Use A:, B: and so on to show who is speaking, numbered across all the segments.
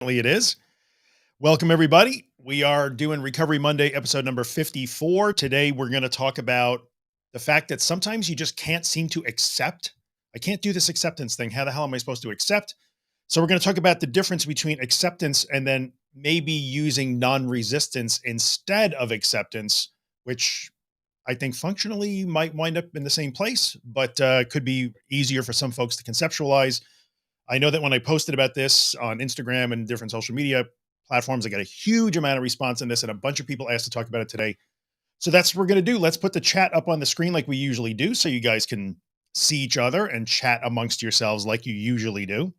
A: It is. Welcome, everybody. We are doing Recovery Monday, episode number 54. Today, we're going to talk about the fact that sometimes you just can't seem to accept. I can't do this acceptance thing. How the hell am I supposed to accept? So, we're going to talk about the difference between acceptance and then maybe using non resistance instead of acceptance, which I think functionally might wind up in the same place, but could be easier for some folks to conceptualize. I know that when I posted about this on Instagram and different social media platforms, I got a huge amount of response on this, and a bunch of people asked to talk about it today. So that's what we're going to do. Let's put the chat up on the screen like we usually do, so you guys can see each other and chat amongst yourselves like you usually do,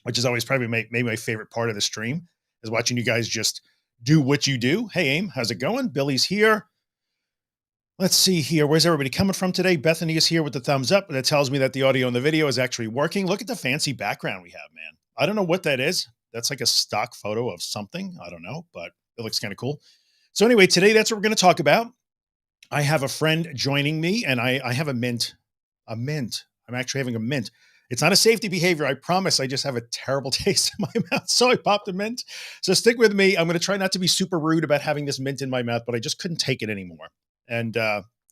A: which is always probably maybe my favorite part of the stream is watching you guys just do what you do. Hey, Aim, how's it going? Billy's here. Let's see here. Where's everybody coming from today? Bethany is here with the thumbs up. That tells me that the audio and the video is actually working. Look at the fancy background we have, man. I don't know what that is. That's like a stock photo of something. I don't know, but it looks kind of cool. So anyway, today that's what we're going to talk about. I have a friend joining me and I have a mint. I'm actually having a mint. It's not a safety behavior. I promise. I just have a terrible taste in my mouth. So I popped a mint. So stick with me. I'm going to try not to be super rude about having this mint in my mouth, but I just couldn't take it anymore. And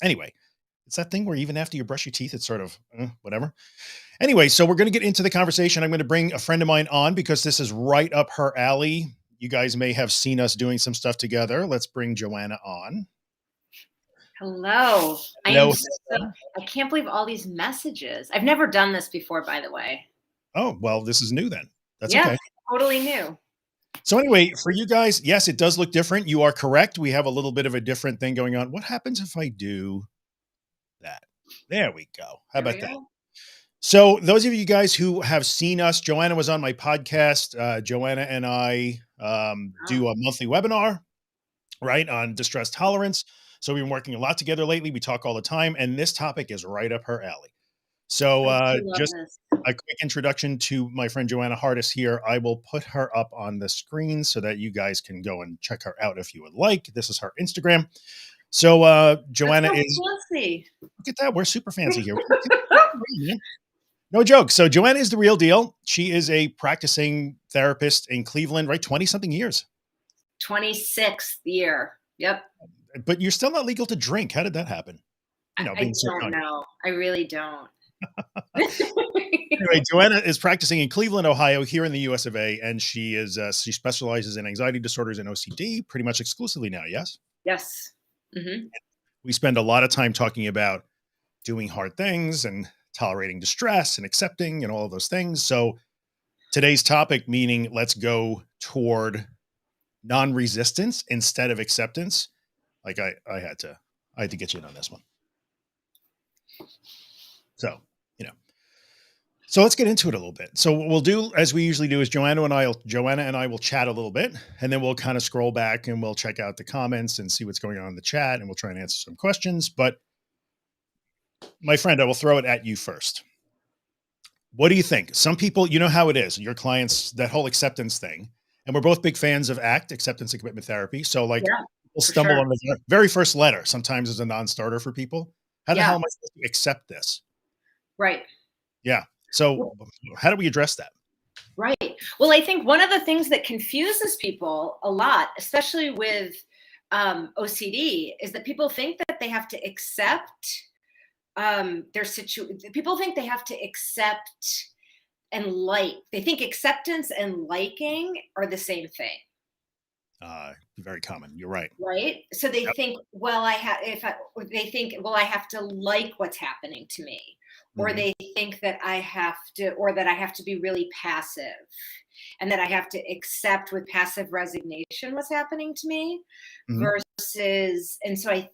A: anyway, it's that thing where even after you brush your teeth, it's sort of whatever. Anyway, so we're going to get into the conversation. I'm going to bring a friend of mine on because this is right up her alley. You guys may have seen us doing some stuff together. Let's bring Joanna on.
B: Hello.
A: Hello.
B: I can't believe all these messages. I've never done this before, by the way.
A: Oh, well, this is new then. That's okay.
B: Totally new.
A: So anyway, for you guys, yes, it does look different. You are correct. We have a little bit of a different thing going on. What happens if I do that? There we go. How about that? So those of you guys who have seen us, Joanna was on my podcast. Joanna and I do a monthly webinar, right, on distress tolerance. So we've been working a lot together lately. We talk all the time, and this topic is right up her alley. So just a quick introduction to my friend Joanna Hardis here. I will put her up on the screen so that you guys can go and check her out if you would like. This is her Instagram. So Joanna is
B: fancy.
A: Look at that. We're super fancy here. No joke. So Joanna is the real deal. She is a practicing therapist in Cleveland, right? 20 something years.
B: 26th year. Yep.
A: But you're still not legal to drink. How did that happen?
B: I don't know. I really don't.
A: Anyway, Joanna is practicing in Cleveland, Ohio, here in the US of A, and she specializes in anxiety disorders and OCD pretty much exclusively now. Yes.
B: Yes. Mm-hmm.
A: We spend a lot of time talking about doing hard things and tolerating distress and accepting and all of those things. So today's topic, meaning let's go toward non-resistance instead of acceptance. Like I had to get you in on this one. So let's get into it a little bit. So what we'll do, as we usually do, is Joanna and I will chat a little bit, and then we'll kind of scroll back and we'll check out the comments and see what's going on in the chat, and we'll try and answer some questions. But my friend, I will throw it at you first. What do you think? Some people, you know how it is, your clients, that whole acceptance thing, and we're both big fans of ACT, acceptance and commitment therapy. So we'll stumble on the very first letter sometimes as a non-starter for people. How the hell am I supposed to accept this?
B: Right.
A: Yeah. So how do we address that?
B: Right. Well, I think one of the things that confuses people a lot, especially with OCD, is that people think that they have to accept their situation. People think they have to accept and like. They think acceptance and liking are the same thing.
A: Very common. You're right.
B: Right. So they think, well, I have to like what's happening to me. Or they think that I have to be really passive and that I have to accept with passive resignation what's happening to me versus, and so I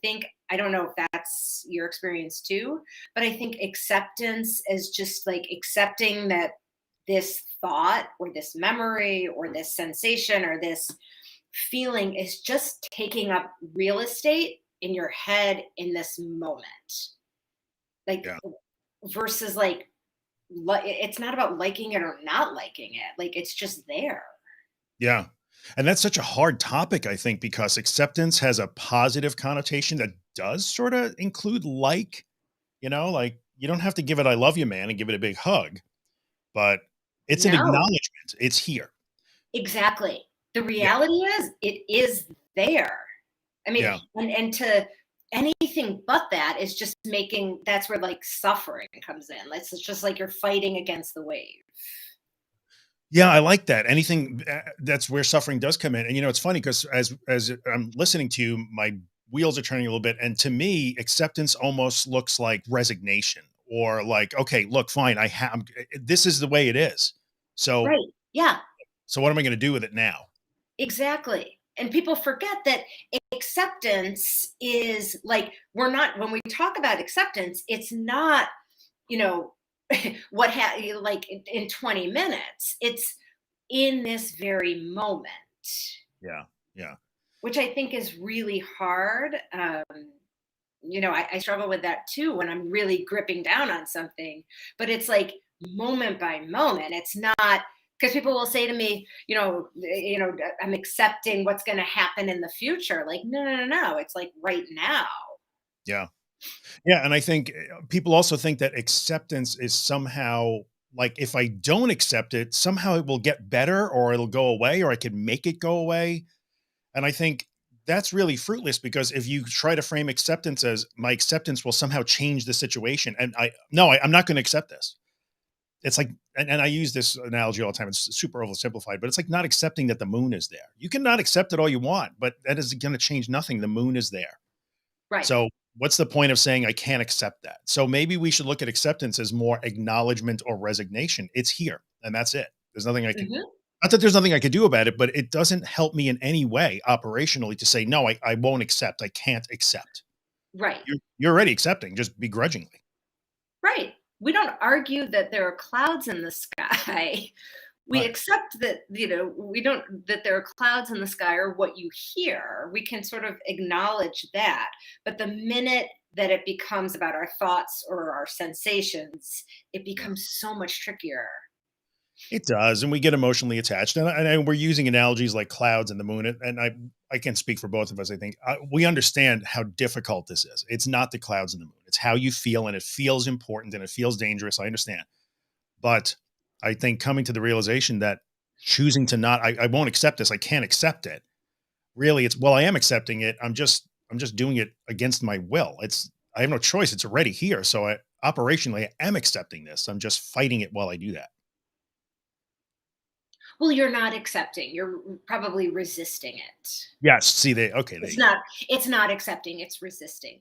B: don't know if that's your experience too, but I think acceptance is just like accepting that this thought or this memory or this sensation or this feeling is just taking up real estate in your head in this moment. Versus it's not about liking it or not liking it. Like it's just there.
A: Yeah. And that's such a hard topic, I think, because acceptance has a positive connotation that does sort of include like you don't have to give it, I love you, man, and give it a big hug, but it's an acknowledgement. It's here.
B: Exactly. The
A: Yeah.
B: reality is, it is there. I mean,
A: Yeah.
B: and to anything but that is just making that's where, like, suffering comes in. It's just like you're fighting against the wave.
A: Yeah, I like that. Anything that's where suffering does come in. And it's funny because as I'm listening to you, my wheels are turning a little bit. And to me, acceptance almost looks like resignation or like, okay, look, fine, I have this is the way it is. So
B: Right. Yeah.
A: so what am I going to do with it now?
B: Exactly. And people forget that acceptance is like, we're not, when we talk about acceptance, it's not, you know, like in 20 minutes. It's in this very moment,
A: Yeah. Yeah.
B: which I think is really hard. I struggle with that too when I'm really gripping down on something, but it's like moment by moment. It's not because people will say to me, I'm accepting what's going to happen in the future. Like, no, no, no, no. It's like right now.
A: Yeah. Yeah, and I think people also think that acceptance is somehow like if I don't accept it, somehow it will get better or it'll go away or I can make it go away. And I think that's really fruitless because if you try to frame acceptance as my acceptance will somehow change the situation, and I'm not going to accept this. It's like, and I use this analogy all the time. It's super oversimplified, but it's like not accepting that the moon is there. You can not accept it all you want, but that is going to change nothing. The moon is there.
B: Right.
A: So what's the point of saying I can't accept that? So maybe we should look at acceptance as more acknowledgement or resignation. It's here and that's it. There's nothing I can
B: Hmm.
A: not that there's nothing I could do about it, but it doesn't help me in any way operationally to say, no, I won't accept. I can't accept.
B: Right.
A: You're already accepting, just begrudgingly.
B: Right. We don't argue that there are clouds in the sky. We
A: Right.
B: accept that, we don't, that there are clouds in the sky or what you hear. We can sort of acknowledge that. But the minute that it becomes about our thoughts or our sensations, it
A: Yeah.
B: becomes so much trickier.
A: It does, and we get emotionally attached, and we're using analogies like clouds and the moon, and I can speak for both of us. I think we understand how difficult this is. It's not the clouds and the moon; it's how you feel, and it feels important, and it feels dangerous. I understand, but I think coming to the realization that choosing to not, I won't accept this. I can't accept it. Really, it's well, I am accepting it. I'm just doing it against my will. I have no choice. It's already here, so operationally, I am accepting this. I'm just fighting it while I do that.
B: Well, you're not accepting, you're probably resisting it.
A: Yes. See, there
B: It's
A: you go.
B: not it's not accepting, it's resisting.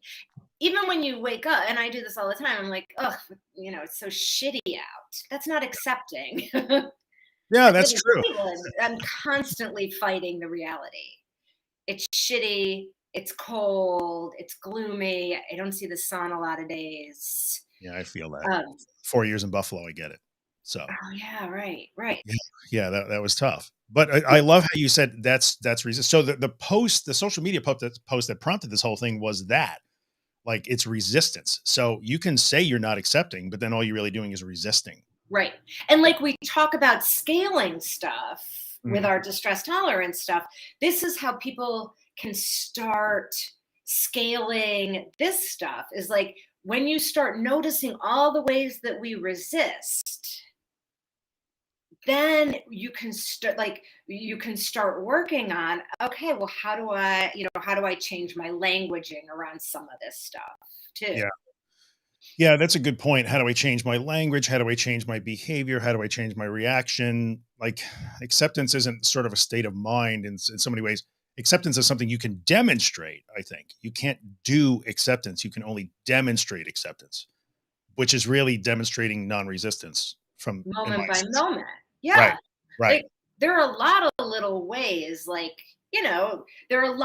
B: Even when you wake up, and I do this all the time, I'm like, "Ugh, it's so shitty out." That's not accepting.
A: Yeah,
B: That's at
A: that's
B: the
A: true.
B: table, and I'm constantly fighting the reality. It's shitty, it's cold, it's gloomy, I don't see the sun a lot of days.
A: Yeah, I feel that.
B: Um
A: 4 years in Buffalo, I get it. So,
B: oh, yeah, right, right.
A: yeah, yeah, that was tough. But I love how you said that's resist so the social media post that prompted this whole thing was that, like, it's resistance. So you can say you're not accepting, but then all you're really doing is resisting.
B: Right. And like we talk about scaling stuff with
A: Mhm.
B: our distress tolerance stuff, this is how people can start scaling this stuff is like when you start noticing all the ways that we resist, then you can start working on, okay, well, how do I change my languaging around some of this stuff too?
A: Yeah. Yeah, that's a good point. How do I change my language? How do I change my behavior? How do I change my reaction? Like acceptance isn't sort of a state of mind in so many ways. Acceptance is something you can demonstrate, I think. You can't do acceptance. You can only demonstrate acceptance, which is really demonstrating non-resistance from in my
B: Moment by
A: sense.
B: moment.
A: Right.
B: Yeah.
A: Right.
B: Like there are a lot of little ways, like, there are a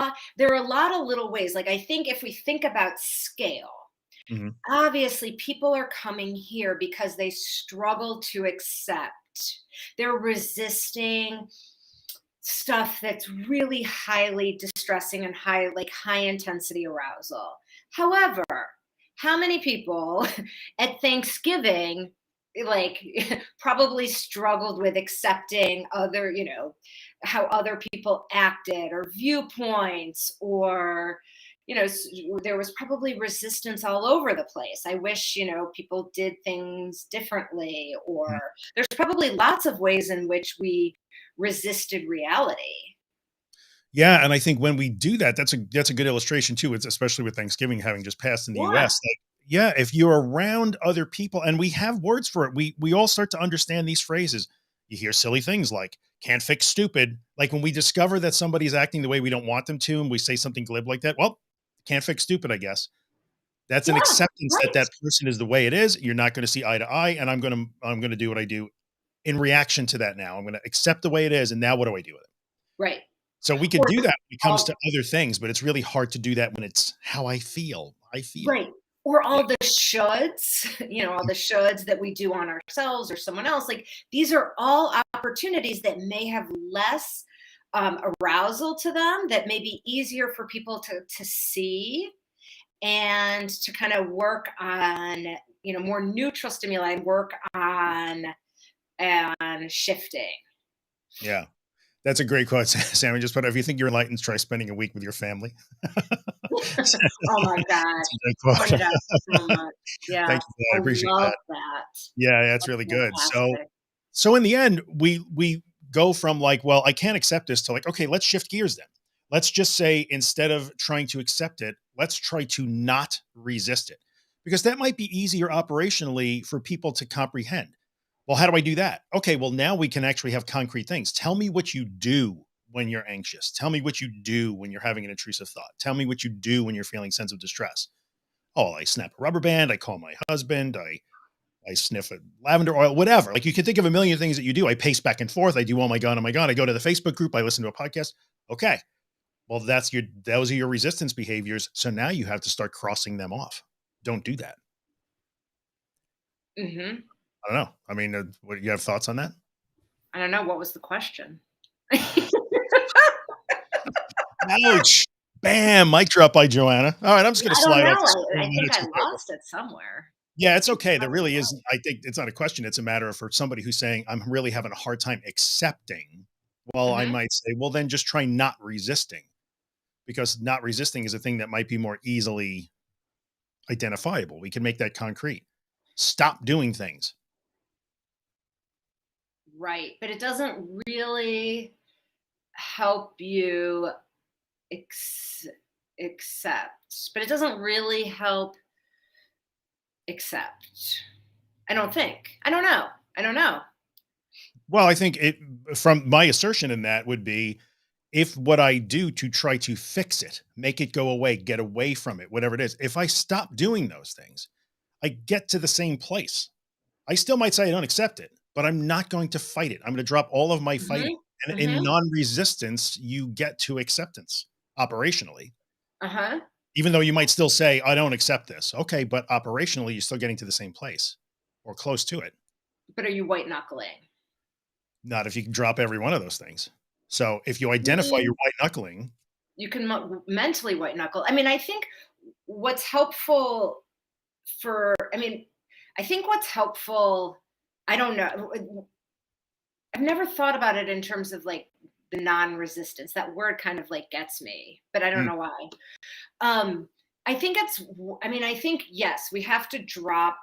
B: lot of little ways. Like I think if we think about scale,
A: Mhm.
B: obviously people are coming here because they struggle to accept. They're resisting stuff that's really highly distressing and high intensity arousal. However, how many people at Thanksgiving like probably struggled with accepting how other people acted or viewpoints, or there was probably resistance all over the place. I wish people did things differently,
A: Mhm.
B: or there's probably lots of ways in which we resisted reality.
A: Yeah, and I think when we do that, that's a good illustration too. It's especially with Thanksgiving having just passed in the
B: Yeah.
A: US. Like, yeah, if you're around other people, and we have words for it, we all start to understand these phrases. You hear silly things like "can't fix stupid." Like when we discover that somebody's acting the way we don't want them to, and we say something glib like that. Well, can't fix stupid, I guess. That's an
B: Yeah.
A: acceptance that
B: Right.
A: that person is the way it is. You're not going to see eye to eye, and I'm gonna do what I do in reaction to that. Now I'm going to accept the way it is, and now what do I do with it?
B: Right.
A: So we could
B: Or
A: do that when it comes
B: all
A: to other things, but it's really hard to do that when it's how I feel. I feel.
B: right. Or
A: Yeah.
B: all the shoulds, all the shoulds that we do on ourselves or someone else. Like these are all opportunities that may have less arousal to them, that may be easier for people to see and to kind of work on, more neutral stimuli, work on shifting.
A: Yeah. That's a great quote, Sam. I just put, if you think you're enlightened, try spending a week with your family. That's
B: Oh my gosh.
A: a great
B: Point
A: quote.
B: it out so much. Yeah.
A: Thank you for that.
B: I
A: I appreciate
B: love
A: that.
B: that.
A: Yeah, that's
B: That's
A: really good. So
B: fantastic.
A: so in the end, we go from like, well, I can't accept this to like, okay, let's shift gears then. Let's just say instead of trying to accept it, let's try to not resist it. Because that might be easier operationally for people to comprehend. Well, how do I do that? Okay, well, now we can actually have concrete things. Tell me what you do when you're anxious. Tell me what you do when you're having an intrusive thought. Tell me what you do when you're feeling sense of distress. Oh, I snap a rubber band. I call my husband. I sniff a lavender oil, whatever. Like you can think of a million things that you do. I pace back and forth. I do, oh my God, oh my God. I go to the Facebook group. I listen to a podcast. Okay. Well, those are your resistance behaviors. So now you have to start crossing them off. Don't do that.
B: Hmm.
A: I don't know. I mean, what you have thoughts on that?
B: I don't know. What was the question?
A: Ouch. Bam. Mic drop by Joanna. All right. I'm just going to
B: I don't
A: slide off
B: know.
A: this
B: I think
A: minutes
B: I
A: or so.
B: lost it somewhere.
A: Yeah, it's okay. There
B: Probably
A: really
B: was.
A: isn't. I think it's not a question. It's a matter of for somebody who's saying, I'm really having a hard time accepting. Well, I
B: Hmm.
A: might say, well, then just try not resisting, because not resisting is a thing that might be more easily identifiable. We can make that concrete. Stop doing things.
B: Right. But it doesn't really help you ex- accept. But it doesn't really help accept. I don't think. I don't know. I don't know.
A: Well, I think it, from my assertion in that would be, if what I do to try to fix it, make it go away, get away from it, whatever it is, if I stop doing those things, I get to the same place. I still might say I don't accept it, but I'm not going to fight it. I'm going to drop all of my fighting.
B: Hmm.
A: And in
B: Hmm.
A: non-resistance, you get to acceptance operationally,
B: Uh-huh.
A: even though you might still say, I don't accept this. Okay, but operationally, you're still getting to the same place or close to it.
B: But are you white knuckling?
A: Not if you can drop every one of those things. So if you
B: I
A: identify your
B: mean,
A: white knuckling,
B: you can mentally white knuckle. I mean, I think what's helpful I think what's helpful, I don't know. I've never thought about it in terms of like the non-resistance. That word kind of like gets me, but I don't
A: mm,
B: know why. Um, I think I think yes, we have to drop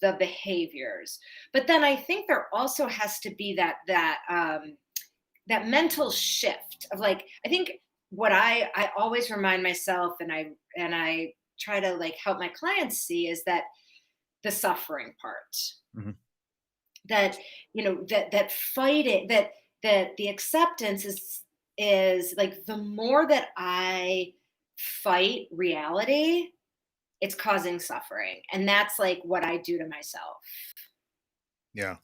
B: the behaviors, but then I think there also has to be that mental shift of like, I think what I always remind myself, and I try to like help my clients see, is that the suffering part,
A: mhm.
B: that that fighting, that the acceptance is like, the more that I fight reality, it's causing suffering, and that's like what I do to myself.
A: Yeah.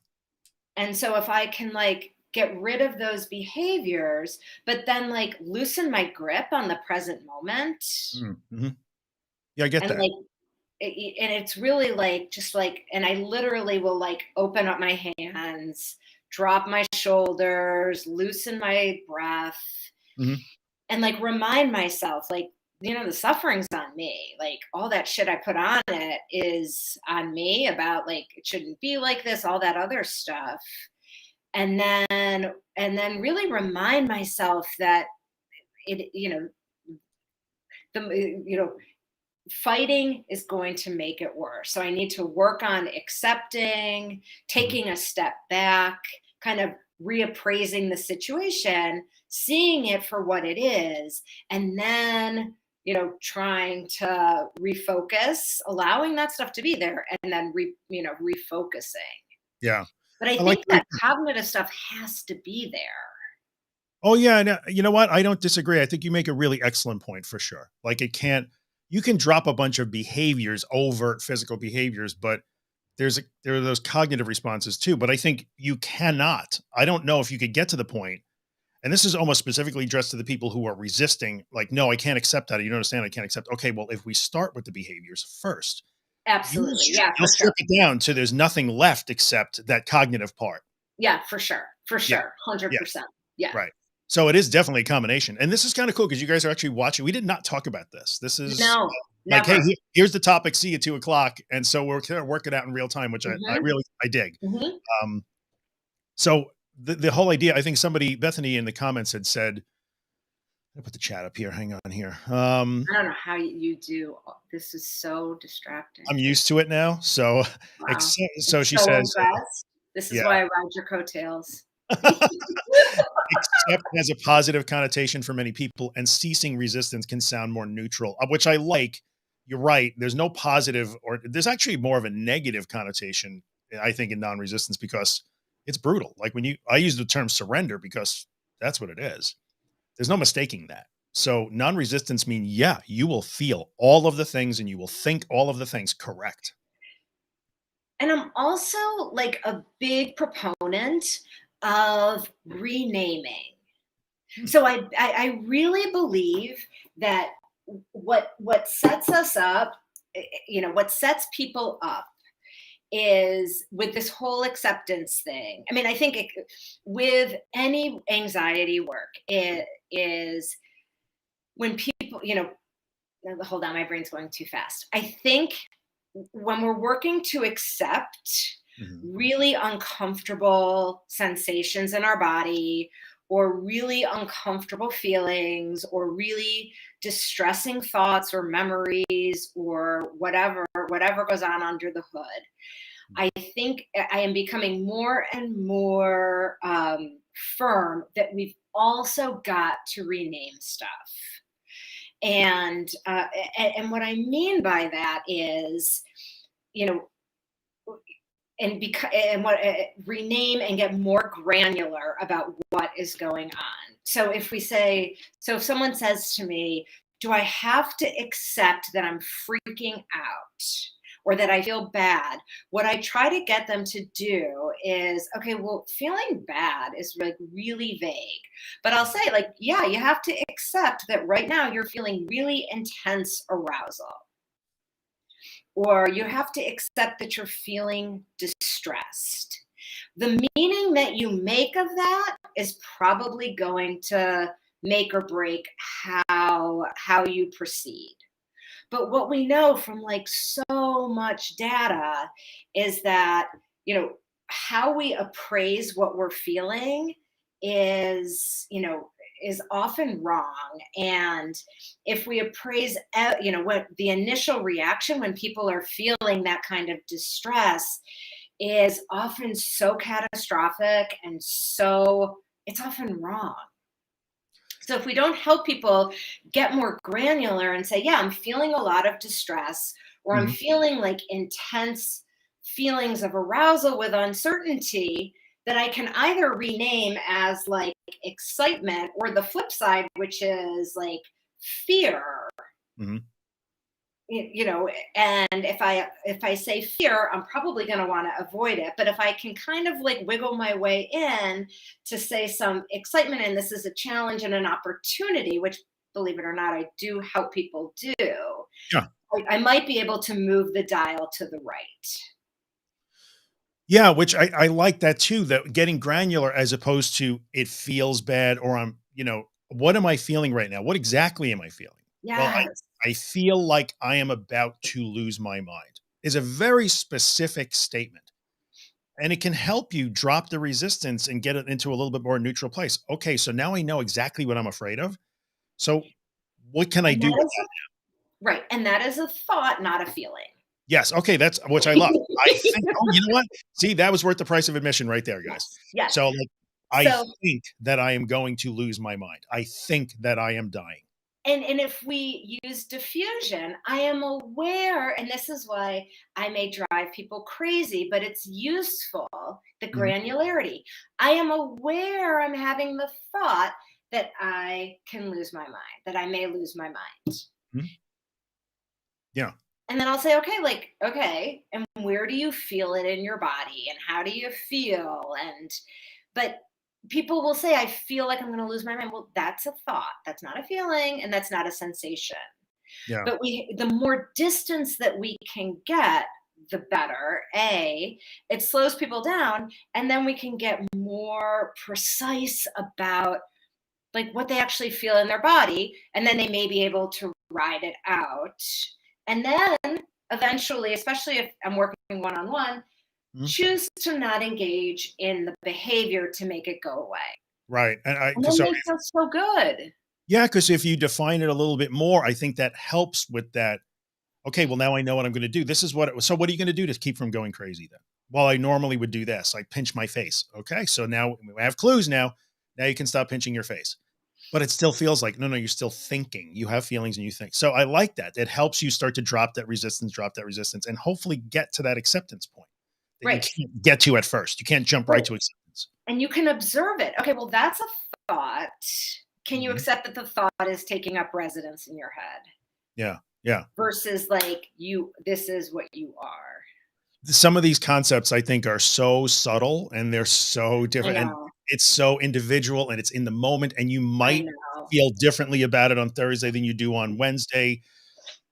B: And so if I can like get rid of those behaviors, but then like loosen my grip on the present moment,
A: Mhm. Yeah, I get
B: and
A: that.
B: like and it's really like, just like, and I literally will like open up my hands, drop my shoulders, loosen my breath,
A: Mhm.
B: and like remind myself, like, the suffering's on me. Like all that shit I put on it is on me, about like it shouldn't be like this, all that other stuff. And then really remind myself that it the fighting is going to make it worse. So I need to work on accepting,
A: Mhm.
B: taking a step back, kind of reappraising the situation, seeing it for what it is, and then, trying to refocus, allowing that stuff to be there, and then refocusing.
A: Yeah.
B: But I
A: I like
B: think that cognitive stuff has to be there.
A: Oh yeah, no, you know what? I don't disagree. I think you make a really excellent point for sure. Like you can drop a bunch of behaviors, overt physical behaviors, but there are those cognitive responses too. But I think you cannot. I don't know if you could get to the point, and this is almost specifically addressed to the people who are resisting, like, no, I can't accept that. You don't understand, I can't accept. Okay, well, if we start with the behaviors first,
B: Absolutely. Yeah,
A: you'll
B: for
A: strip
B: sure.
A: it down to there's nothing left except that cognitive part.
B: Yeah, for sure. For
A: Yeah.
B: sure.
A: Yeah.
B: 100%. Yeah.
A: Right. So it is definitely a combination. And this is kind of cool because you guys are actually watching. We did not talk about this. This is
B: No,
A: like, hey,
B: never.
A: here's the topic. See you at 2 o'clock. And so we're kind of working out in real time, which I
B: Mhm.
A: really I dig.
B: Mhm.
A: Um, so the whole idea, I think somebody, Bethany in the comments had said, I put the chat up here. Hang on here.
B: I don't know how you do this is so distracting.
A: I'm used to it now. So,
B: Wow. I'm
A: so she
B: so
A: says,
B: impressed. This is
A: yeah.
B: why I ride your coattails.
A: Accept has a positive connotation for many people, and ceasing resistance can sound more neutral, which I like. You're right. There's no positive, or there's actually more of a negative connotation, I think, in non-resistance because it's brutal. Like I use the term surrender because that's what it is. There's no mistaking that. So non-resistance mean, yeah, you will feel all of the things and you will think all of the things. Correct.
B: And I'm also like a big proponent of renaming.
A: Hmm.
B: So I really believe that what sets us up, what sets people up is with this whole acceptance thing. I mean, I think with any anxiety work, it is when people, hold on, my brain's going too fast. I think when we're working to accept
A: Mhm.
B: really uncomfortable sensations in our body, or really uncomfortable feelings, or really distressing thoughts or memories, or whatever goes on under the hood, I think I am becoming more and more firm that we've also got to rename stuff. And what I mean by that is, you know, and what rename and get more granular about what is going on. So if someone says to me, do I have to accept that I'm freaking out or that I feel bad? What I try to get them to do is, okay, well, feeling bad is like really vague, but I'll say, like, yeah, you have to accept that right now you're feeling really intense arousal, or you have to accept that you're feeling distressed. The meaning that you make of that is probably going to make or break how you proceed. But what we know from like so much data is that, how we appraise what we're feeling is often wrong. And if we appraise, what the initial reaction when people are feeling that kind of distress is often so catastrophic and so it's often wrong. So if we don't help people get more granular and say, yeah, I'm feeling a lot of distress, or I'm
A: Mhm.
B: feeling like intense feelings of arousal with uncertainty, that I can either rename as like excitement, or the flip side, which is like fear.
A: Mhm.
B: And if I say fear, I'm probably going to want to avoid it. But if I can kind of like wiggle my way in to say some excitement, and this is a challenge and an opportunity, which, believe it or not, I do help people do,
A: Yeah.
B: I might be able to move the dial to the right.
A: Yeah, which I like that too, that getting granular as opposed to it feels bad or what am I feeling right now? What exactly am I feeling? Well,
B: Yes.
A: I feel like I am about to lose my mind is a very specific statement. And it can help you drop the resistance and get it into a little bit more neutral place. Okay, so now I know exactly what I'm afraid of. So what can I
B: And
A: do
B: that
A: with
B: is
A: that?
B: right. And that is a thought, not a feeling.
A: Yes, okay, that's which I love. I think, oh, you know what? See, that was worth the price of admission right there, guys.
B: Yes. Yes.
A: So, like, I
B: So,
A: think that I am going to lose my mind. I think that I am dying.
B: and if we use diffusion, I am aware, and this is why I may drive people crazy, but it's useful, the
A: Mhm,
B: granularity. I am aware I'm having the thought that I can lose my mind, that I may lose my mind.
A: mhm. Yeah,
B: And then I'll say, okay, like, okay, and where do you feel it in your body? And how do you feel? But people will say, I feel like I'm going to lose my mind. Well, that's a thought. That's not a feeling. And that's not a sensation.
A: yeah,
B: But the more distance that we can get, the better. It slows people down. And then we can get more precise about like what they actually feel in their body. And then they may be able to ride it out. And then eventually, especially if I'm working one on one,
A: mhm.
B: choose to not engage in the behavior to make it go away.
A: Right, and I
B: And
A: 'cause
B: then
A: so
B: they feel so good.
A: yeah, because if you define it a little bit more, I think that helps with that. Okay, well, now I know what I'm gonna do. This is what it was. So what are you gonna do to keep from going crazy then? Well, I normally would do this, like pinch my face. Okay, so now we have clues now. Now you can stop pinching your face. But it still feels like, no, no, you're still thinking. You have feelings and you think. So I like that. It helps you start to drop that resistance, and hopefully get to that acceptance point that you
B: Right.
A: can't get to at first. You can't jump right
B: Right.
A: to acceptance.
B: And you can observe it. Okay, well, that's a thought. Can you
A: Mhm.
B: accept that the thought is taking up residence in your head
A: Yeah. Yeah.
B: versus like this is what you are?
A: Some of these concepts I think are so subtle and they're so
B: I
A: different and
B: know.
A: it's so individual and it's in the moment and you
B: I
A: might
B: know.
A: feel differently about it on Thursday than you do on Wednesday.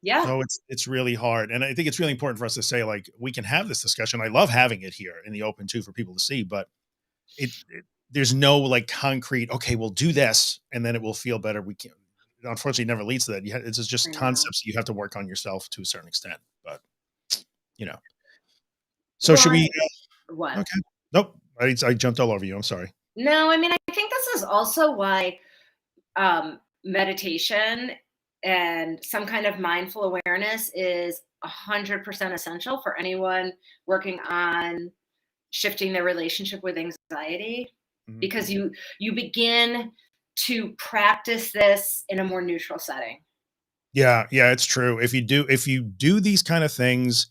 B: Yeah.
A: So it's really hard. And I think it's really important for us to say like we can have this discussion. I love having it here in the open too for people to see, but there's no like concrete, okay, we'll do this and then it will feel better. We can't unfortunately it never leads to that. It's
B: I
A: just
B: know.
A: concepts you have to work on yourself to a certain extent. But you know. So
B: Well,
A: should we
B: what?
A: okay. Nope. I jumped all over you. I'm sorry.
B: No, I mean, I think this is also why meditation and some kind of mindful awareness is 100% essential for anyone working on shifting their relationship with anxiety
A: Mhm.
B: because you begin to practice this in a more neutral setting.
A: Yeah, yeah, it's true. If you do these kind of things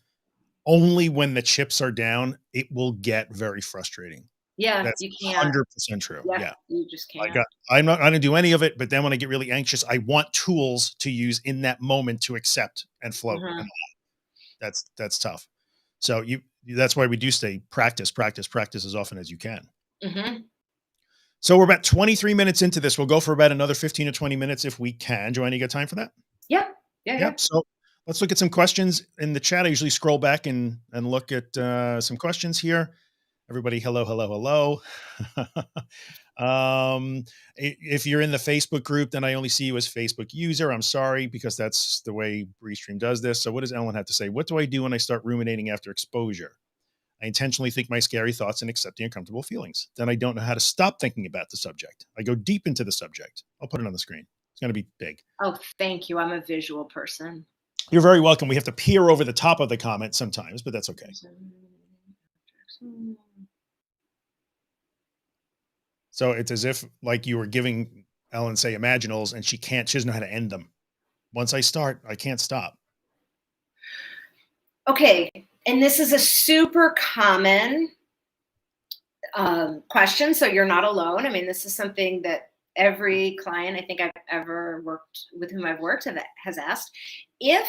A: only when the chips are down, it will get very frustrating.
B: Yeah,
A: That's
B: you can't.
A: 100% true.
B: Yeah,
A: Yeah.
B: you just
A: I
B: can't.
A: got I'm not I don't do any of it, but then when I get really anxious, I want tools to use in that moment to accept and float. And
B: Hmm.
A: that's tough. So that's why we do say practice, practice, practice as often as you can.
B: Hmm.
A: So we're about 23 minutes into this. We'll go for about another 15 to 20 minutes if we can. Joanna, you got time for that?
B: Yeah, yeah, yeah.
A: Yep. So let's look at some questions in the chat. I usually scroll back and look at some questions here. Everybody, hello, hello, hello. If you're in the Facebook group, then I only see you as Facebook user. I'm sorry because that's the way Restream does this. So what does Ellen have to say? What do I do when I start ruminating after exposure? I intentionally think my scary thoughts and accept the uncomfortable feelings. Then I don't know how to stop thinking about the subject. I go deep into the subject. I'll put it on the screen. It's going to be big.
B: Oh, thank you. I'm a visual person.
A: You're very welcome. We have to peer over the top of the comment sometimes, but that's okay. So it's as if like you were giving Ellen, say, imaginals, and she doesn't know how to end them. Once I start, I can't stop.
B: Okay, and this is a super common question, so you're not alone. I mean, this is something that every client I think I've ever worked with whom I've worked has asked. If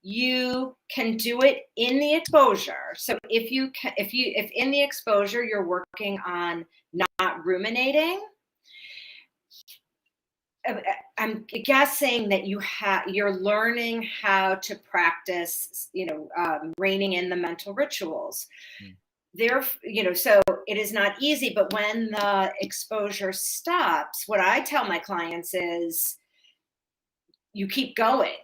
B: you can do it in the exposure, so if in the exposure you're working on not ruminating, uh, I'm guessing that you're learning how to practice, reining in the mental rituals.
A: Mm.
B: So it is not easy, but when the exposure stops, what I tell my clients is you keep going.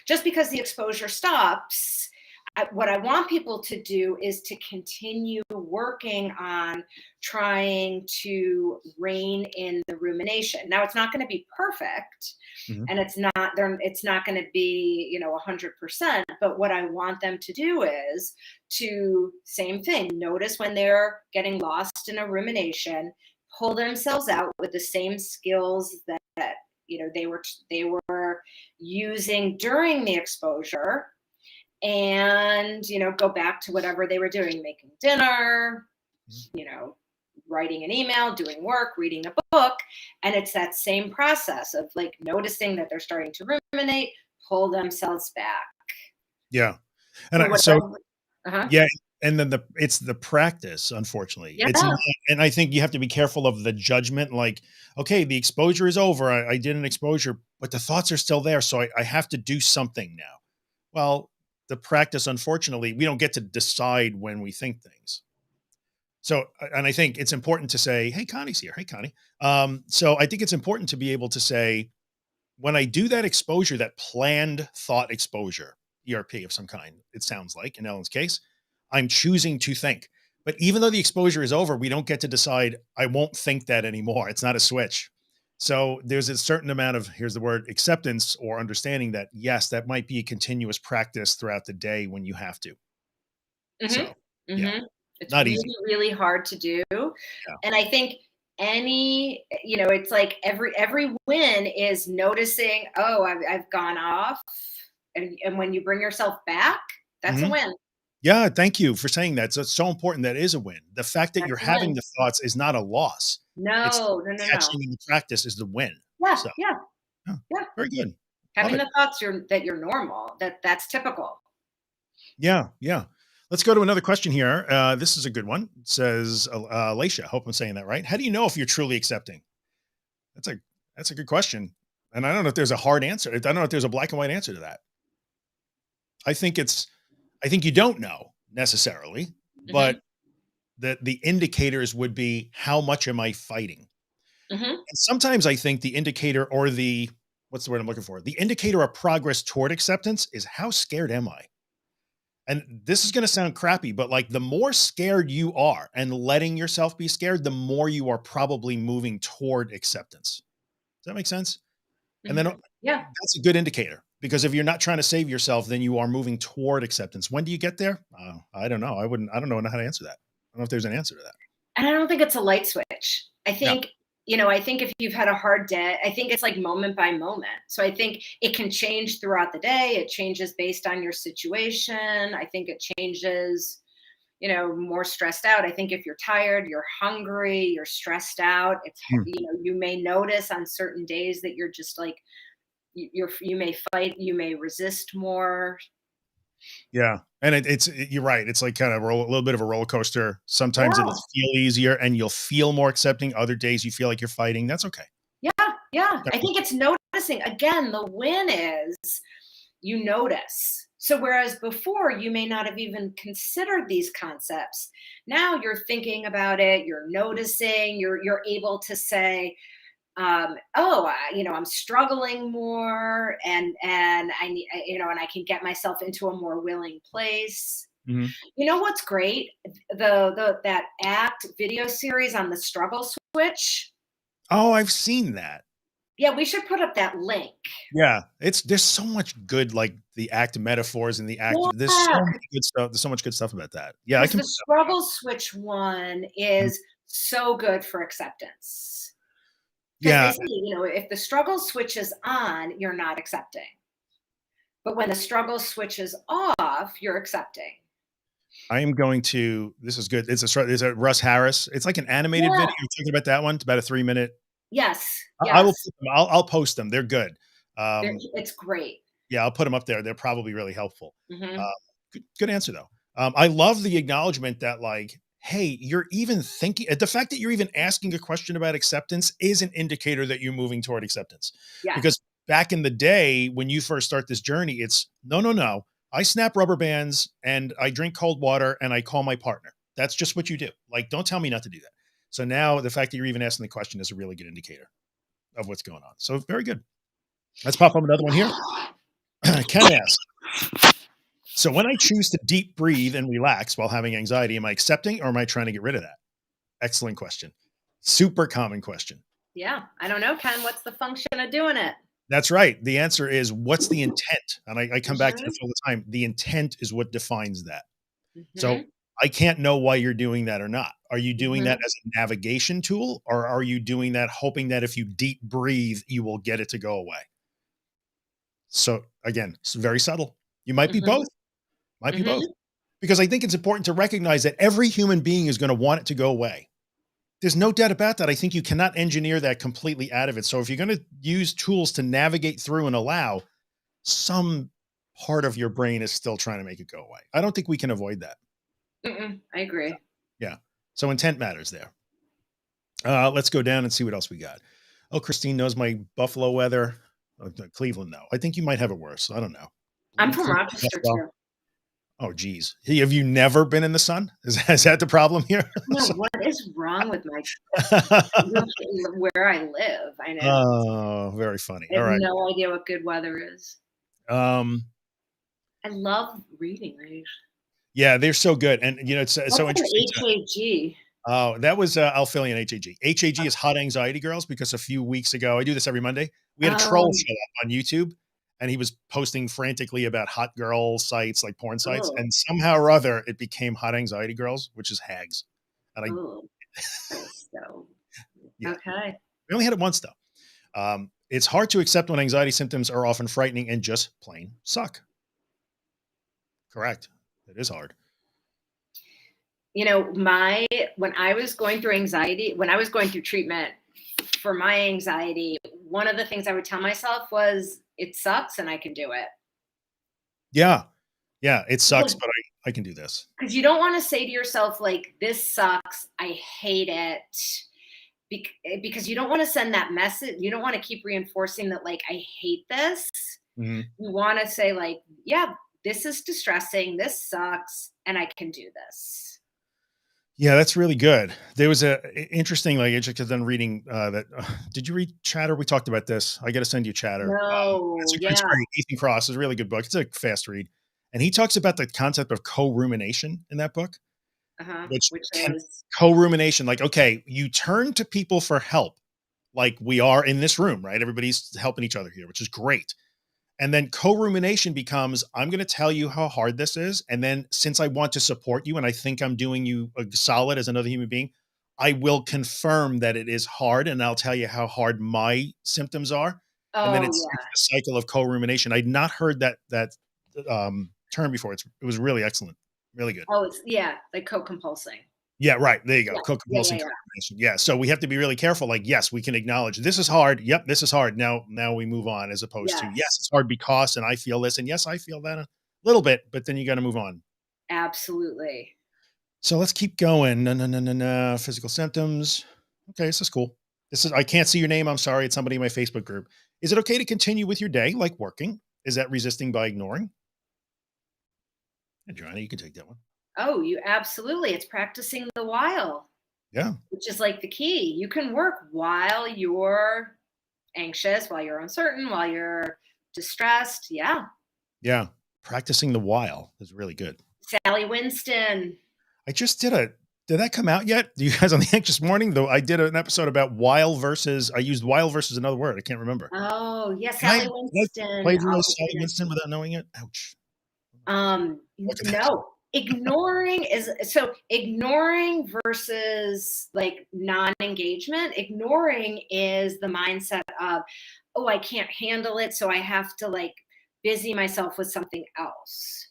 B: Just because the exposure stops, what I want people to do is to continue working on trying to rein in the rumination. Now, it's not going to be perfect,
A: Mhm.
B: and it's not going to be 100%. But what I want them to do is to same thing. Notice when they're getting lost in a rumination. pull themselves out with the same skills that they were using during the exposure, and go back to whatever they were doing, making dinner,
A: Mhm.
B: you know writing an email, doing work, reading a book. And it's that same process of like noticing that they're starting to ruminate, pull themselves back.
A: Yeah. And
B: So
A: I
B: what
A: so
B: uh-huh.
A: yeah, and then it's the practice, unfortunately. It's not,
B: Yeah.
A: and I think you have to be careful of the judgment, like, okay, the exposure is over. I did an exposure, but the thoughts are still there. So I have to do something now. Well, the practice, unfortunately, we don't get to decide when we think things. So, and I think it's important to say, hey, Connie's here. Hey, Connie. So I think it's important to be able to say, when I do that exposure, that planned thought exposure, ERP of some kind, it sounds like in Ellen's case, I'm choosing to think. But even though the exposure is over, we don't get to decide, I won't think that anymore. It's not a switch. So there's a certain amount of, here's the word, acceptance or understanding that, yes, that might be a continuous practice throughout the day when you have to.
B: Mhm.
A: So, yeah,
B: Mhm. It's
A: not easy.
B: really, really hard to do.
A: Yeah.
B: And I think it's like every win is noticing, oh, I've gone off. And when you bring yourself back, that's a
A: Mhm.
B: win.
A: Yeah, thank you for saying that. So it's so important. That is a win. The fact that you're
B: That's a
A: having
B: win.
A: the thoughts is not a loss. It's
B: No, no, no, no.
A: catching in the practice is the win.
B: Yeah,
A: So,
B: yeah,
A: yeah,
B: yeah.
A: very good. Love
B: Having
A: it.
B: the thoughts that you're normal, that's typical.
A: Yeah, yeah. Let's go to another question here. This is a good one. It says, Laisha, hope I'm saying that right. How do you know if you're truly accepting? That's a that's a good question. And I don't know if there's a hard answer. I don't know if there's a black and white answer to that. I think it's I think you don't know necessarily, but
B: Mhm,
A: the indicators would be, how much am I fighting?
B: mhm,
A: And sometimes I think the indicator, or the, what's the word I'm looking for? The indicator of progress toward acceptance is, how scared am I? And this is going to sound crappy, but like, the more scared you are and letting yourself be scared, the more you are probably moving toward acceptance. Does that make sense? And then
B: mhm. Yeah.
A: that's a good indicator, because if you're not trying to save yourself, then you are moving toward acceptance. When do you get there? I don't know. I don't know how to answer that. I don't know if there's an answer to that.
B: And I don't think it's a light switch.
A: No.
B: I think if you've had a hard day, I think it's like moment by moment. So I think it can change throughout the day. It changes based on your situation. I think it changes, more stressed out. I think if you're tired, you're hungry, you're stressed out,
A: Hmm.
B: you may notice on certain days that you're just like, you may fight, you may resist more.
A: Yeah, and you're right. It's like kind of a little bit of a roller coaster. Sometimes it'll
B: Yeah.
A: feel easier and you'll feel more accepting. Other days you feel like you're fighting. That's okay.
B: Yeah. Yeah. I
A: Definitely.
B: think it's noticing. Again, the win is you notice. So whereas before you may not have even considered these concepts, now you're thinking about it, you're noticing, you're able to say, oh, I'm struggling more, and I need, and I can get myself into a more willing place.
A: Mhm.
B: You know what's great? The that ACT video series on the struggle switch.
A: Oh, I've seen that.
B: Yeah, we should put up that link.
A: Yeah, there's so much good, like the act metaphors and the act. There's so
B: Yeah,
A: many good stuff. There's so much good stuff about that. Yeah, I
B: because
A: can
B: the
A: put that one
B: struggle switch one
A: up. Mhm.
B: is so good for acceptance. Because they
A: Yeah,
B: say, if the struggle switches on, you're not accepting. But when the struggle switches off, you're accepting.
A: I am going to. This is good. It's a Russ Harris. It's like an animated
B: Yeah.
A: video. You're talking about that one. It's about a 3 minute.
B: Yes.
A: I will.
B: Yes.
A: I'll post them. They're good. Um,
B: It's great.
A: Yeah, I'll put them up there. They're probably really helpful. Uh,
B: Hmm.
A: good answer though. I love the acknowledgement that, like, hey, you're even thinking, the fact that you're even asking a question about acceptance is an indicator that you're moving toward acceptance.
B: Yes.
A: Because back in the day, when you first start this journey, it's no, no, no. I snap rubber bands and I drink cold water and I call my partner. That's just what you do. Like, don't tell me not to do that. So now the fact that you're even asking the question is a really good indicator of what's going on. So very good. Let's pop up another one here. Ken asks, so when I choose to deep breathe and relax while having anxiety, am I accepting or am I trying to get rid of that? Excellent question. Super common question.
B: Yeah. I don't know, Ken. What's the function of doing it?
A: That's right. The answer is, what's the intent? And I come back to
B: Hmm.
A: this all the time. The intent is what defines that. So
B: Hmm.
A: I can't know why you're doing that or not. Are you doing that
B: Mhm.
A: as a navigation tool, or are you doing that hoping that if you deep breathe, you will get it to go away? So again, it's very subtle. You might be both,
B: Mhm.
A: might be both.
B: Mhm.
A: Because I think it's important to recognize that every human being is going to want it to go away. There's no doubt about that. I think you cannot engineer that completely out of it. So if you're going to use tools to navigate through and allow, some part of your brain is still trying to make it go away. I don't think we can avoid that.
B: Mm-mm. I agree.
A: Yeah. So intent matters there. Let's go down and see what else we got. Oh, Christine knows my Buffalo weather. Cleveland, though. I think you might have it worse. I don't know.
B: I'm from
A: Cleveland,
B: Rochester
A: Buffalo.
B: too.
A: Oh, geez. Hey, have you never been in the sun? Is that the problem here?
B: No,
A: So-
B: what is wrong with my where I live? I know.
A: oh, very funny.
B: I
A: All
B: have
A: right.
B: no idea what good weather is.
A: Um,
B: I love reading these.
A: yeah, they're so good. And, it's
B: What's
A: so
B: an
A: interesting.
B: HAG?
A: Oh, that was I'll fill you in HAG. HAG is Hot Anxiety Girls because a few weeks ago, I do this every Monday. We had a troll
B: Um,
A: show up on YouTube and he was posting frantically about hot girl sites like porn sites.
B: oh,
A: And somehow or other, it became Hot Anxiety Girls, which is hags. And I,
B: oh, so
A: yeah,
B: okay.
A: we only had it once though. It's hard to accept when anxiety symptoms are often frightening and just plain suck. Correct. It is hard.
B: My when I was going through anxiety, when I was going through treatment for my anxiety, one of the things I would tell myself was, "It sucks, and I can do it."
A: Yeah. Yeah. It sucks, but I can do this.
B: Because you don't want to say to yourself like, "This sucks, I hate it," because you don't want to send that message. You don't want to keep reinforcing that like, "I hate this."
A: Mhm.
B: You want to say like, "Yeah, this is distressing. This sucks, and I can do this."
A: Yeah, that's really good. There was interesting, like, because I'm reading that. Did you read Chatter? We talked about this. I got to send you Chatter.
B: No,
A: It's
B: yeah,
A: great. Ethan Cross is a really good book. It's a fast read, and he talks about the concept of co-rumination in that book, which
B: which
A: can
B: is
A: co-rumination. Like, okay, you turn to people for help, like we are in this room, right? Everybody's helping each other here, which is great. And then co-rumination becomes, I'm going to tell you how hard this is. And then since I want to support you and I think I'm doing you a solid as another human being, I will confirm that it is hard and I'll tell you how hard my symptoms are. And then
B: oh
A: it starts
B: yeah.
A: the cycle of co-rumination. I'd not heard that term before. It was really excellent. Really good.
B: Oh, it's yeah, like co-compulsing.
A: Yeah, right. There you go.
B: Yeah, yeah, yeah,
A: Co-compulsing
B: yeah.
A: co-rumination. Yeah. So we have to be really careful. Like, yes, we can acknowledge this is hard. Yep, this is hard. Now we move on, as opposed to yes,
B: Yes,
A: it's hard because, and I feel this, and yes, I feel that a little bit, but then you got to move on.
B: absolutely.
A: So let's keep going. No, no, no, no, no. Physical symptoms. Okay, this is cool. This is I can't see your name. I'm sorry. It's somebody in my Facebook group. Is it okay to continue with your day like working? Is that resisting by ignoring? And Joanna, you can take that one.
B: Oh, you absolutely. It's practicing the while,
A: Yeah.
B: which is like the key. You can work while you're anxious, while you're uncertain, while you're distressed. Yeah.
A: Yeah. Practicing the while is really good.
B: Sally Winston.
A: I just did that come out yet? Do you guys on the anxious morning though? I did an episode about while versus I used while versus another word. I can't remember.
B: Oh, yeah,
A: Did
B: Sally
A: I
B: Winston.
A: plagiarize
B: Oh
A: Sally
B: goodness.
A: Winston without knowing it? Ouch. Look at that.
B: No. Ignoring versus like non-engagement. Ignoring is the mindset of, oh, I can't handle it, so I have to like busy myself with something else.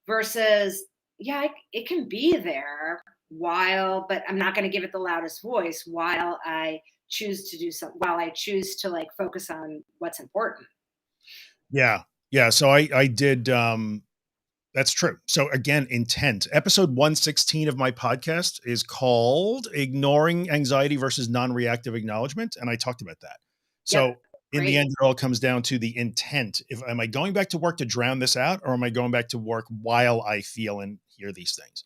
B: Versus, yeah, it can be there but I'm not going to give it the loudest voice while I choose to do something, while I choose to like focus on what's important.
A: Yeah. Yeah. So I did that's true. So again, intent. Episode 116 of my podcast is called Ignoring Anxiety versus Non-Reactive Acknowledgement. And I talked about that.
B: Yep.
A: So in the
B: Great.
A: end, it all comes down to the intent. If am I going back to work to drown this out, or am I going back to work while I feel and hear these things?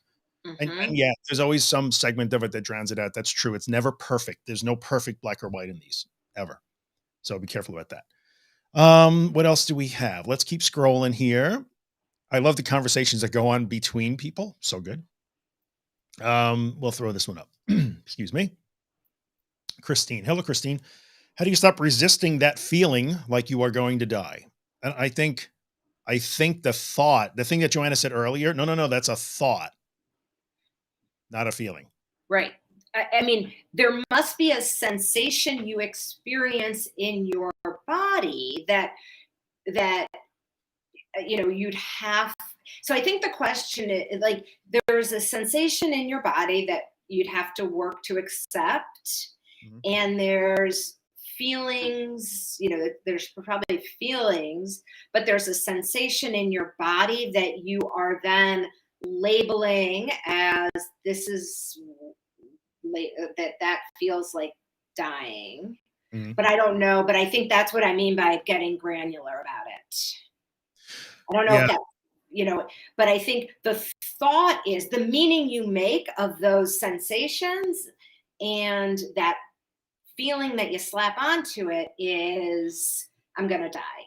A: And
B: Hmm.
A: yeah, there's always some segment of it that drowns it out. That's true. It's never perfect. There's no perfect black or white in these ever. So be careful about that. What else do we have? Let's keep scrolling here. I love the conversations that go on between people. So good. We'll throw this one up. Excuse me. Christine. Hello, Christine. How do you stop resisting that feeling like you are going to die? And I think the thing that Joanna said earlier, no, no, no, that's a thought. not a feeling.
B: Right. I mean, there must be a sensation you experience in your body that you'd have. So I think the question is like, there's a sensation in your body that you'd have to work to accept,
A: Mhm.
B: and there's feelings, there's probably feelings, but there's a sensation in your body that you are then labeling as this is that feels like dying.
A: Mhm.
B: But I don't know, but I think that's what I mean by getting granular about it. I don't know if
A: Yeah.
B: that, you know, but I think the thought is the meaning you make of those sensations and that feeling that you slap onto it is, I'm going to die.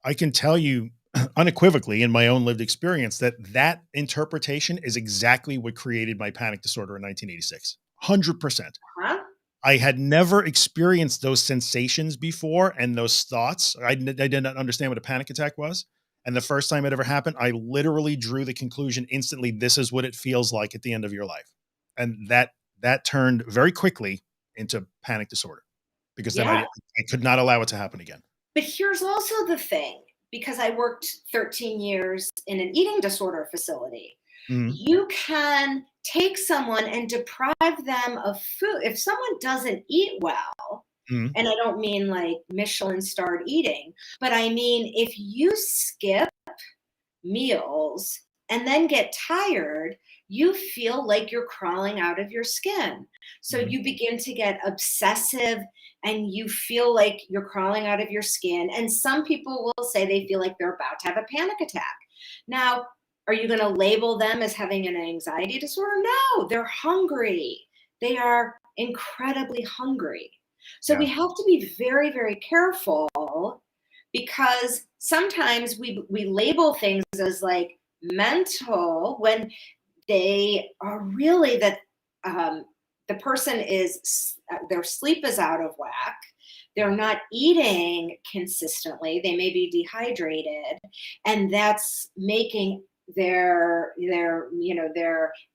A: I can tell you unequivocally in my own lived experience that that interpretation is exactly what created my panic disorder in 1986. 100%.
B: Huh?
A: I had never experienced those sensations before and those thoughts. I did not understand what a panic attack was. And the first time it ever happened, I literally drew the conclusion instantly, this is what it feels like at the end of your life. And that turned very quickly into panic disorder because then
B: Yeah.
A: I could not allow it to happen again.
B: But here's also the thing, because I worked 13 years in an eating disorder facility.
A: Mhm.
B: You can take someone and deprive them of food. If someone doesn't eat well,
A: Mhm.
B: and I don't mean like Michelin starred eating, but I mean if you skip meals and then get tired, you feel like you're crawling out of your skin. So
A: Mhm.
B: you begin to get obsessive and you feel like you're crawling out of your skin. And some people will say they feel like they're about to have a panic attack. Now, are you going to label them as having an anxiety disorder? No, they're hungry. They are incredibly hungry. So we
A: Yeah.
B: have to be very, very careful because sometimes we label things as like mental when they are really that the person is their sleep is out of whack, they're not eating consistently, they may be dehydrated, and that's making their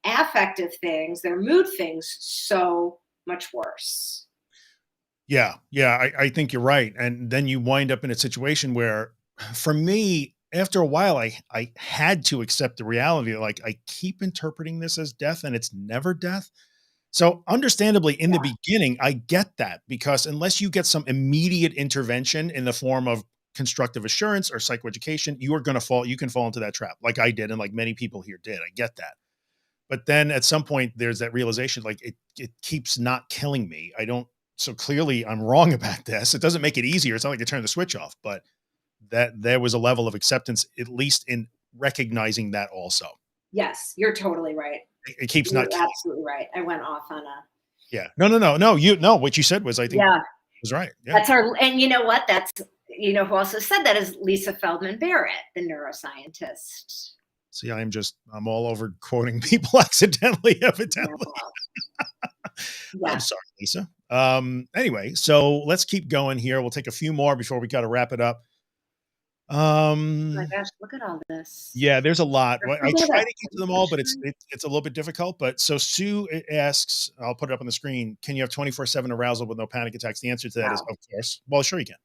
B: affective things, their mood things, so much worse.
A: Yeah, yeah, I think you're right, and then you wind up in a situation where, for me, after a while, I had to accept the reality, like, I keep interpreting this as death, and it's never death. So, understandably, in the
B: Yeah.
A: beginning, I get that because unless you get some immediate intervention in the form of constructive assurance or psychoeducation, you can fall into that trap, like I did, and like many people here did. I get that. But then at some point there's that realization, like it keeps not killing me. I don't so clearly I'm wrong about this. It doesn't make it easier. It's not like I turn the switch off, but that there was a level of acceptance, at least in recognizing that also.
B: Yes, you're totally right.
A: It keeps
B: You're
A: not killing.
B: absolutely right. I went off on a
A: Yeah. No, no, no, no. No, what you said was I think
B: yeah.
A: was right. Yeah.
B: That's our and you know what? That's who also said that is Lisa Feldman Barrett, the neuroscientist.
A: See, I'm all over quoting people accidentally,
B: Yeah.
A: evidently. I'm
B: Yeah.
A: sorry, Lisa. Anyway, so let's keep going here. We'll take a few more before we gotta wrap it up.
B: Oh my
A: Um
B: gosh, look at all this.
A: Yeah, there's a lot.
B: There's
A: Well, I
B: people
A: try
B: that
A: to get to them all, but it's a little bit difficult. But so Sue asks, I'll put it up on the screen. Can you have 24/7 arousal with no panic attacks? The answer to that is,
B: wow.
A: of course. Well, sure you can.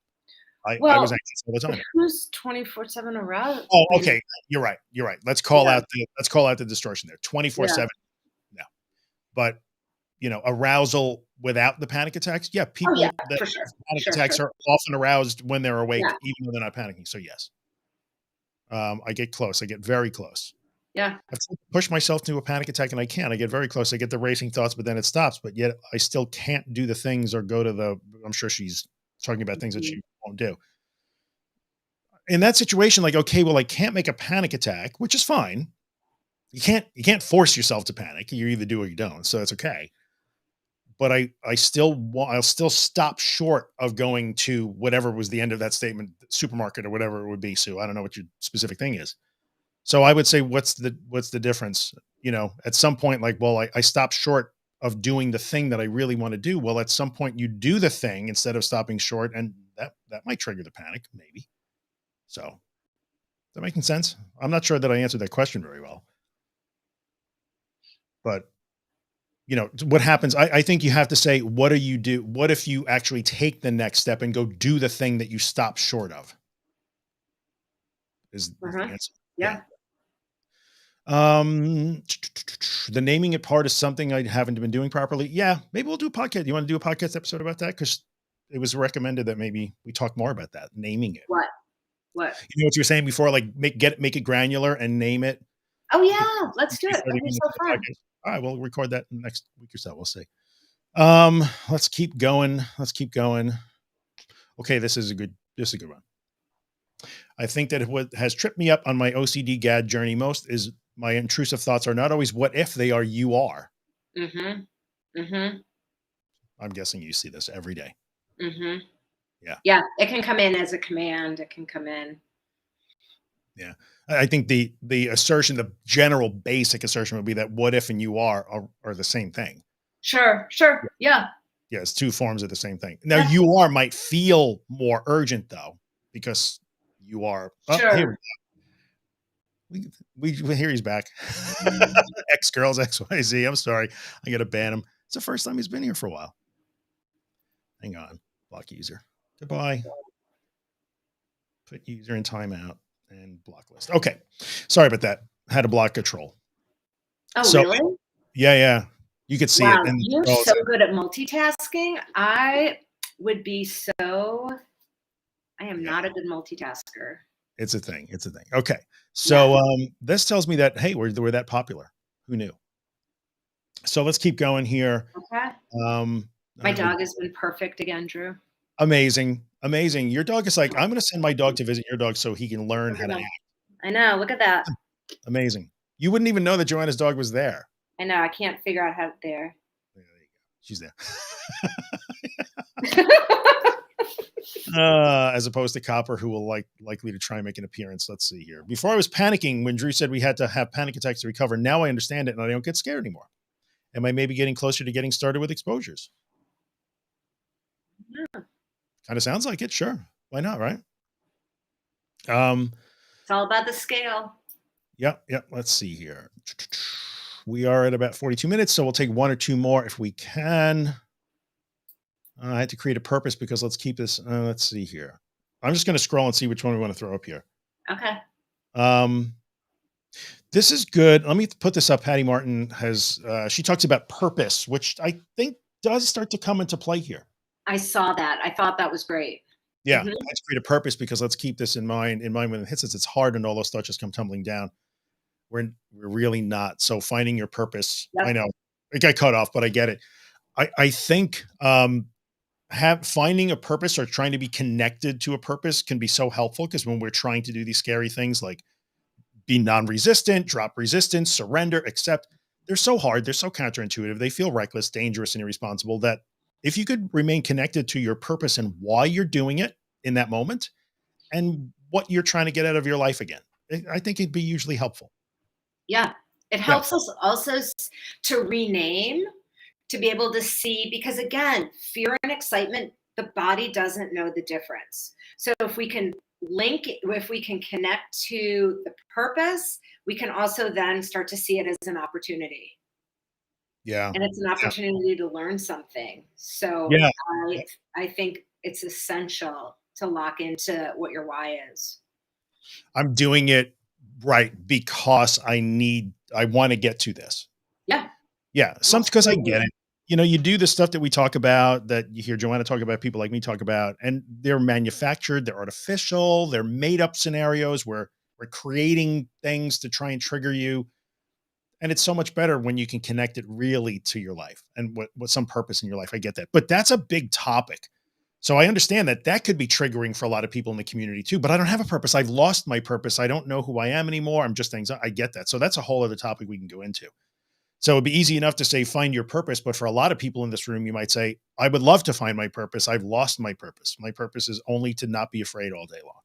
A: I was
B: Well,
A: anxious all the
B: but
A: time.
B: who's 24/7 aroused?
A: Oh,
B: I mean,
A: okay. You're right. You're right.
B: yeah.
A: Let's call out the distortion there.
B: Yeah.
A: 24/7. No. But arousal without the panic attacks. Yeah,
B: Oh yeah,
A: people that
B: for sure.
A: have panic
B: Sure,
A: attacks
B: sure.
A: are often aroused when they're
B: Yeah.
A: awake, even though they're not panicking. So yes. I get close. I get very close.
B: Yeah.
A: I've tried to push myself to a panic attack and I can't. I get very close. I get the racing thoughts, but then it stops. But yet I still can't do the things or go to I'm sure she's talking about things that
B: Mhm.
A: she won't do. In that situation, like, okay, well, I can't make a panic attack, which is fine. You can't force yourself to panic. You either do or you don't. So it's okay. But I'll still stop short of going to whatever was the end of that statement, supermarket or whatever it would be. Sue, I don't know what your specific thing is. So I would say, what's the difference? At some point, like, well, I stop short of doing the thing that I really want to do. Well, at some point, you do the thing instead of stopping short, and that might trigger the panic, maybe. So, is that making sense? I'm not sure that I answered that question very well, but what happens? I think you have to say, what do you do? What if you actually take the next step and go do the thing that you stopped short of? Is the
B: Uh-huh.
A: answer. Yeah.
B: Yeah.
A: Um, the naming it part is something I haven't been doing properly. Yeah, maybe we'll do a podcast. You want to do a podcast episode about that? Because it was recommended that maybe we talk more about that, naming it.
B: What? What?
A: You know what you were saying before, like make it granular and name it.
B: Oh,
A: You could
B: yeah. Let's do
A: be
B: it.
A: 30
B: That'd be
A: minutes
B: so
A: of the
B: fun.
A: podcast. All right, we'll record that in the next week or so. We'll see. Let's keep going. Let's keep going. Okay, this is a good one. I think that what has tripped me up on my OCD GAD journey most is my intrusive thoughts are not always what if, they are you are.
B: Mhm. Mhm.
A: I'm guessing you see this every day.
B: Mhm.
A: Yeah.
B: Yeah, it can come in as a command. It can come in.
A: Yeah. I think the assertion, the general basic assertion would be that what if and you are the same thing.
B: Sure, sure. Yeah.
A: Yeah, it's two forms of the same thing. Now
B: Yeah.
A: you are might feel more urgent though, because you are here
B: Sure.
A: we here he's back. X girls XYZ. I'm sorry. I gotta ban him. It's the first time he's been here for a while. Hang on. Block user. Goodbye. Put user in timeout and block list. Okay. Sorry about that. Had to block control.
B: Oh,
A: So
B: really?
A: yeah. You could see it
B: Wow,
A: and
B: you're so good at multitasking. I would be so I am
A: yeah,
B: not a good multitasker.
A: it's a thing. It's a thing. Okay.
B: Yeah.
A: So this tells me that hey, we're that popular. Who knew? So let's keep going here.
B: Okay.
A: Um
B: My
A: uh,
B: dog has been perfect again, Drew.
A: amazing. Amazing. Your dog is like, I'm gonna send my dog to visit your dog so he can learn
B: Look
A: how
B: at
A: to
B: him.
A: act.
B: I know, look at that.
A: Amazing. You wouldn't even know that Joanna's dog was there.
B: I know, I can't figure out how there.
A: Yeah, there you go. She's there.
B: Yeah.
A: As opposed to Copper, who will likely to try and make an appearance. Let's see here. Before I was panicking when Drew said we had to have panic attacks to recover. Now I understand it and I don't get scared anymore. Am I maybe getting closer to getting started with exposures? Kind of sounds like it. Sure. Why not? Right. Um,
B: It's all about the scale.
A: Yep. Let's see here. We are at about 42 minutes, so we'll take one or two more if we can. I had to create a purpose because let's keep this. Let's see here. I'm just going to scroll and see which one we want to throw up here.
B: Okay.
A: Um, this is good. Let me put this up. Patty Martin has, she talks about purpose, which I think does start to come into play here.
B: I saw that. I thought that was great.
A: Yeah.
B: Mhm.
A: I had to create a purpose because let's keep this in mind when it hits us, it's hard and all those thoughts just come tumbling down. We're really not. So finding your purpose, I
B: Yep.
A: know it got cut off, but I get it. I think, finding a purpose or trying to be connected to a purpose can be so helpful because when we're trying to do these scary things like be non-resistant, drop resistance, surrender, accept, they're so hard, they're so counterintuitive, they feel reckless, dangerous, and irresponsible that if you could remain connected to your purpose and why you're doing it in that moment and what you're trying to get out of your life again, I think it'd be usually helpful.
B: Yeah. It
A: Yeah.
B: helps us also to rename, to be able to see, because again, fear and excitement, the body doesn't know the difference. So if we can if we can connect to the purpose, we can also then start to see it as an opportunity.
A: Yeah.
B: And it's an opportunity to learn something. So
A: Yeah.
B: I think it's essential to lock into what your why is.
A: I'm doing it right because I want to get to this.
B: Yeah,
A: Yeah. Because I get
B: absolutely.
A: it. You do the stuff that we talk about that you hear Joanna talk about, people like me talk about, and they're manufactured, they're artificial, they're made up scenarios where we're creating things to try and trigger you. And it's so much better when you can connect it really to your life and what some purpose in your life. I get that. But that's a big topic. So I understand that that could be triggering for a lot of people in the community too, but I don't have a purpose. I've lost my purpose. I don't know who I am anymore. I'm just things. I get that. So that's a whole other topic we can go into. So it'd be easy enough to say, find your purpose. But for a lot of people in this room, you might say, I would love to find my purpose. I've lost my purpose. My purpose is only to not be afraid all day long.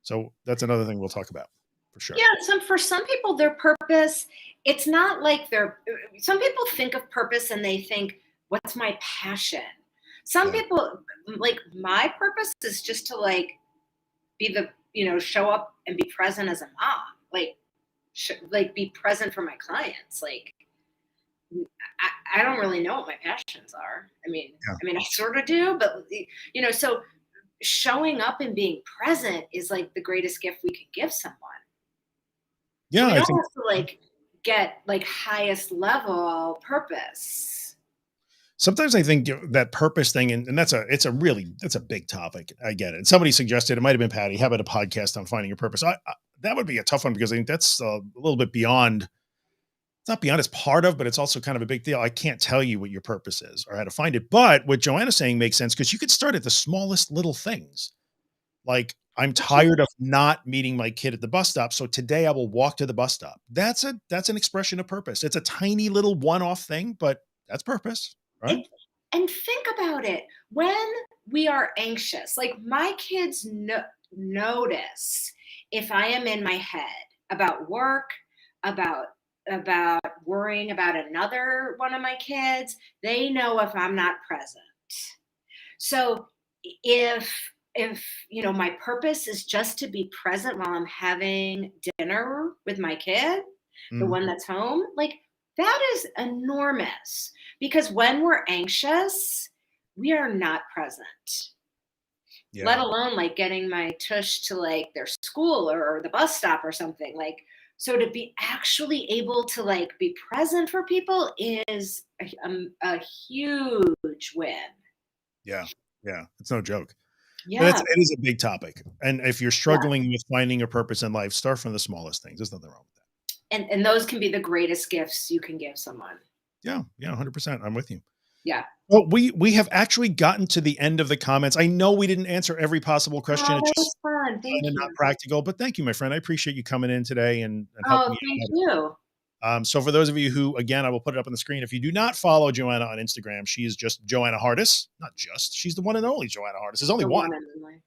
A: So that's another thing we'll talk about for sure.
B: Yeah, for some people, their purpose, it's not like some people think of purpose and they think, what's my passion? Some
A: Yeah.
B: people, like, my purpose is just to be show up and be present as a mom, like be present for my clients, I don't really know what my passions are.
A: Yeah.
B: I sort of do, but so showing up and being present is like the greatest gift we could give someone. So
A: Yeah,
B: we
A: I
B: don't
A: think
B: have to like get like highest level purpose.
A: sometimes I think that purpose thing, and that's a big topic. I get it. And somebody suggested, it might have been Patty, how about a podcast on finding your purpose? That would be a tough one because I think that's a little bit beyond. It's not beyond, it's part of, but it's also kind of a big deal. I can't tell you what your purpose is or how to find it. But what Joanna's saying makes sense because you could start at the smallest little things. Like, I'm tired of not meeting my kid at the bus stop, so today I will walk to the bus stop. That's an expression of purpose. It's a tiny little one-off thing, but that's purpose, right?
B: It and think about it. When we are anxious, like my kids notice if I am in my head about work, about worrying about another one of my kids, they know if I'm not present. So if my purpose is just to be present while I'm having dinner with my kid, the
A: Mm,
B: one that's home, like that is enormous because when we're anxious, we are not present. Let
A: yeah.
B: alone like getting my tush to like their school or the bus stop or something. Like so to be actually able to like be present for people is a huge win.
A: Yeah. Yeah. It's no joke. But
B: Yeah.
A: it is a big topic. And if you're
B: Yeah.
A: struggling with finding a purpose in life, start from the smallest things. There's nothing wrong with that.
B: And those can be the greatest gifts you can give someone.
A: Yeah. Yeah. 100%. I'm with you.
B: Yeah.
A: Well, we have actually gotten to the end of the comments. I know we didn't answer every possible question.
B: Oh,
A: It's
B: that
A: just
B: was fun.
A: kind
B: Thank
A: of
B: you.
A: not practical, but thank you, my friend. I appreciate you coming in today and helping
B: Oh,
A: me
B: thank
A: out.
B: you.
A: So for those of you who, again, I will put it up on the screen. If you do not follow Joanna on Instagram, she is just Joanna Hardis. Not just, she's the one and only Joanna Hardis. There's only
B: The
A: one.
B: one and only.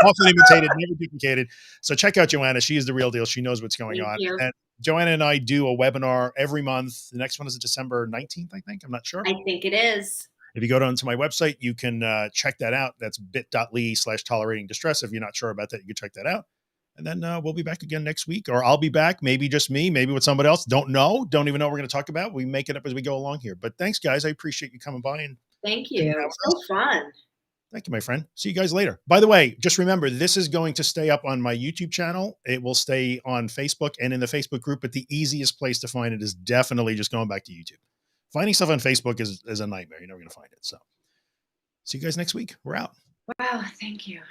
A: Often imitated, never duplicated. So check out Joanna. She is the real deal. She knows what's going
B: Thank
A: on.
B: you.
A: And Joanna and I do a webinar every month. The next one is December 19th, I think. I'm not sure.
B: I think it is.
A: If you go down to my website, you can check that out. That's bit.ly/tolerating distress. If you're not sure about that, you can check that out. And then we'll be back again next week, or I'll be back. Maybe just me, maybe with somebody else. Don't know. Don't even know what we're going to talk about. We make it up as we go along here. But thanks, guys. I appreciate you coming by and
B: Thank
A: hanging
B: you.
A: out with
B: So
A: us.
B: fun.
A: Thank you, my friend. See you guys later. By the way, just remember, this is going to stay up on my YouTube channel. It will stay on Facebook and in the Facebook group, but the easiest place to find it is definitely just going back to YouTube. Finding stuff on Facebook is a nightmare. You're never going to find it. So see you guys next week. We're out.
B: Wow. Thank you.